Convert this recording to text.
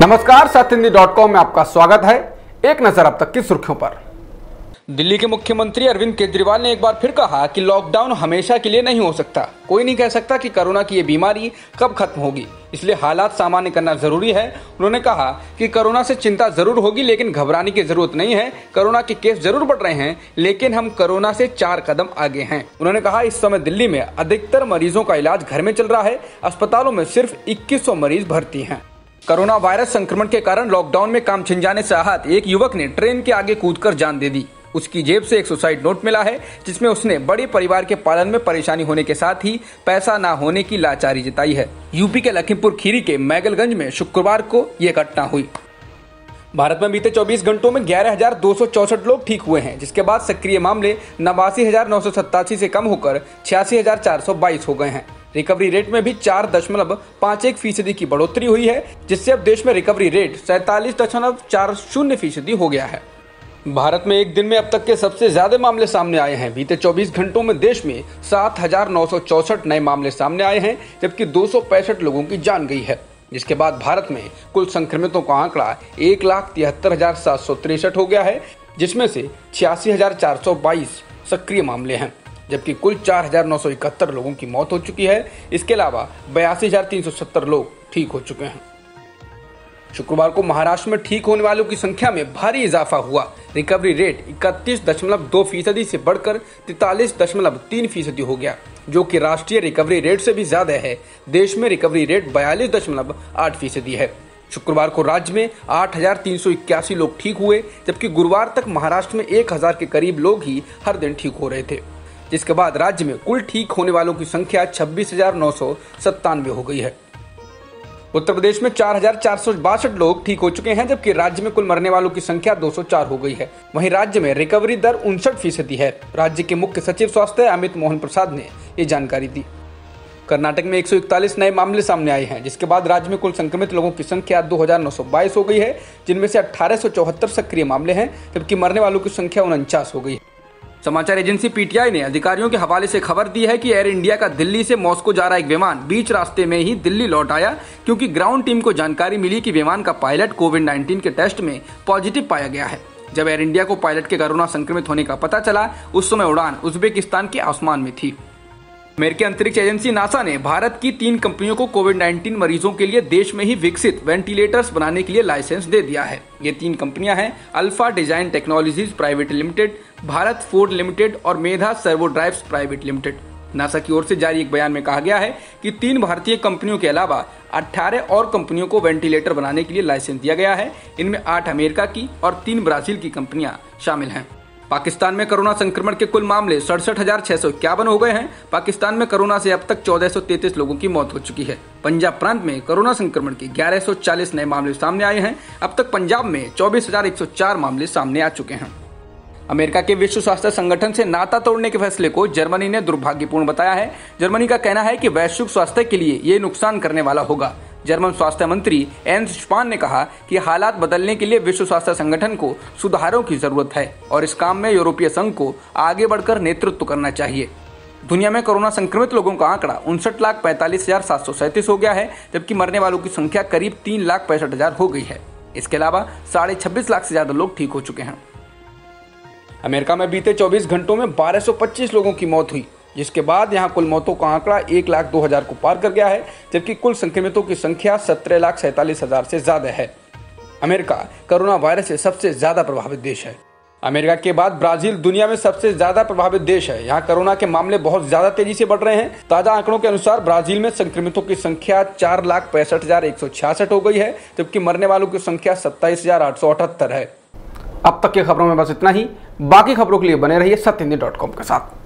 नमस्कार, सत्यहिंदी.com में आपका स्वागत है। एक नजर अब तक की सुर्खियों पर। दिल्ली के मुख्यमंत्री अरविंद केजरीवाल ने एक बार फिर कहा कि लॉकडाउन हमेशा के लिए नहीं हो सकता। कोई नहीं कह सकता कि कोरोना की ये बीमारी कब खत्म होगी, इसलिए हालात सामान्य करना जरूरी है। उन्होंने कहा कि कोरोना से चिंता जरूर होगी, लेकिन घबराने की जरूरत नहीं है। कोरोना के केस जरूर बढ़ रहे हैं, लेकिन हम कोरोना से 4 कदम आगे हैं। उन्होंने कहा इस समय दिल्ली में अधिकतर मरीजों का इलाज घर में चल रहा है। अस्पतालों में सिर्फ 2100 मरीज भर्ती हैं। कोरोना वायरस संक्रमण के कारण लॉकडाउन में काम छिन जाने से आहत एक युवक ने ट्रेन के आगे कूदकर जान दे दी। उसकी जेब से एक सुसाइड नोट मिला है, जिसमें उसने बड़े परिवार के पालन में परेशानी होने के साथ ही पैसा ना होने की लाचारी जताई है। यूपी के लखीमपुर खीरी के मैगलगंज में शुक्रवार को यह घटना हुई। भारत में बीते 24 घंटों में 11,264 लोग ठीक हुए हैं, जिसके बाद सक्रिय मामले 89,987 से कम होकर 86,422 हो गए हैं। रिकवरी रेट में भी 4.51% की बढ़ोतरी हुई है, जिससे अब देश में रिकवरी रेट 47.40% हो गया है। भारत में एक दिन में अब तक के सबसे ज्यादा मामले सामने आए हैं। बीते 24 घंटों में देश में 7,964 नए मामले सामने आए हैं, जबकि 265 लोगों की जान गई है। जिसके बाद भारत में कुल संक्रमितों का आंकड़ा 1,73,763 हो गया है, जिसमें से 86,422 सक्रिय मामले हैं, जबकि कुल 4,971 लोगों की मौत हो चुकी है। इसके अलावा 82,370 लोग ठीक हो चुके हैं। शुक्रवार को महाराष्ट्र में ठीक होने वालों की संख्या में भारी इजाफा हुआ। रिकवरी रेट 31.2% से बढ़कर 43.3% हो गया, जो कि राष्ट्रीय रिकवरी रेट से भी ज्यादा है। देश में रिकवरी रेट 42.8% है। शुक्रवार को राज्य में 8,381 लोग ठीक हुए, जबकि गुरुवार तक महाराष्ट्र में 1,000 के करीब लोग ही हर दिन ठीक हो रहे थे। जिसके बाद राज्य में कुल ठीक होने वालों की संख्या 26,997 हो गई है। उत्तर प्रदेश में 4,462 लोग ठीक हो चुके हैं, जबकि राज्य में कुल मरने वालों की संख्या 204 हो गई है। वहीं राज्य में रिकवरी दर 59% है। राज्य के मुख्य सचिव स्वास्थ्य अमित मोहन प्रसाद ने ये जानकारी दी। कर्नाटक में 141 नए मामले सामने आए हैं, जिसके बाद राज्य में कुल संक्रमित लोगों की संख्या 2,922 हो गई है, जिनमें से 1,874 सक्रिय मामले हैं, जबकि मरने वालों की संख्या 49 हो गई है। समाचार एजेंसी पीटीआई ने अधिकारियों के हवाले से खबर दी है कि एयर इंडिया का दिल्ली से मॉस्को जा रहा एक विमान बीच रास्ते में ही दिल्ली लौट आया, क्योंकि ग्राउंड टीम को जानकारी मिली कि विमान का पायलट कोविड-19 के टेस्ट में पॉजिटिव पाया गया है। जब एयर इंडिया को पायलट के कोरोना संक्रमित होने का पता चला, उस समय उड़ान उज्बेकिस्तान के आसमान में थी। अमेरिकी अंतरिक्ष एजेंसी नासा ने भारत की 3 कंपनियों को कोविड-19 मरीजों के लिए देश में ही विकसित वेंटिलेटर्स बनाने के लिए लाइसेंस दे दिया है। ये 3 कंपनियां हैं alpha design technologies private limited, Bharat food limited और Medha servo drives private limited. NASA की ओर से जारी एक बयान में कहा गया है कि 3 भारतीय कंपनियों के अलावा 18 और कंपनियों को वेंटिलेटर बनाने के लिए लाइसेंस दिया गया है। इनमें 8 अमेरिका की और 3 ब्राजील की कंपनियां शामिल हैं। पाकिस्तान में कोरोना संक्रमण के कुल मामले 67,651 हो गए हैं। पाकिस्तान में कोरोना से अब तक 1,433 लोगों की मौत हो चुकी है। पंजाब प्रांत में कोरोना संक्रमण के 1,140 नए मामले सामने आए हैं। अब तक पंजाब में 24,104 मामले सामने आ चुके हैं। अमेरिका के विश्व स्वास्थ्य संगठन से नाता तोड़ने के फैसले को जर्मनी ने दुर्भाग्यपूर्ण बताया है। जर्मनी का कहना है कि वैश्विक स्वास्थ्य के लिए ये नुकसान करने वाला होगा। जर्मन स्वास्थ्य मंत्री एंस स्पान ने कहा कि हालात बदलने के लिए विश्व स्वास्थ्य संगठन को सुधारों की जरूरत है और इस काम में यूरोपीय संघ को आगे बढ़कर नेतृत्व करना चाहिए। दुनिया में कोरोना संक्रमित लोगों का आंकड़ा 59,45,737 हो गया है, जबकि मरने वालों की संख्या करीब 3,65,000 हो गई है। इसके अलावा 26.5 लाख से ज्यादा लोग ठीक हो चुके हैं। अमेरिका में बीते 24 घंटों में 1,225 लोगों की मौत हुई, जिसके बाद यहां कुल मौतों का आंकड़ा 1,02,000 को पार कर गया है, जबकि कुल संक्रमितों की संख्या 17,47,000 से ज्यादा है। अमेरिका कोरोना वायरस से सबसे ज्यादा प्रभावित देश है। अमेरिका के बाद ब्राजील दुनिया में सबसे ज्यादा प्रभावित देश है। यहाँ कोरोना के मामले बहुत ज्यादा तेजी से बढ़ रहे हैं। ताजा आंकड़ों के अनुसार ब्राजील में संक्रमितों की संख्या 4,65,166 हो गई है, जबकि मरने वालों की संख्या 27,878 है। अब तक की खबरों में बस इतना ही। बाकी खबरों के लिए बने रहिए सत्यहिंदी.com के साथ।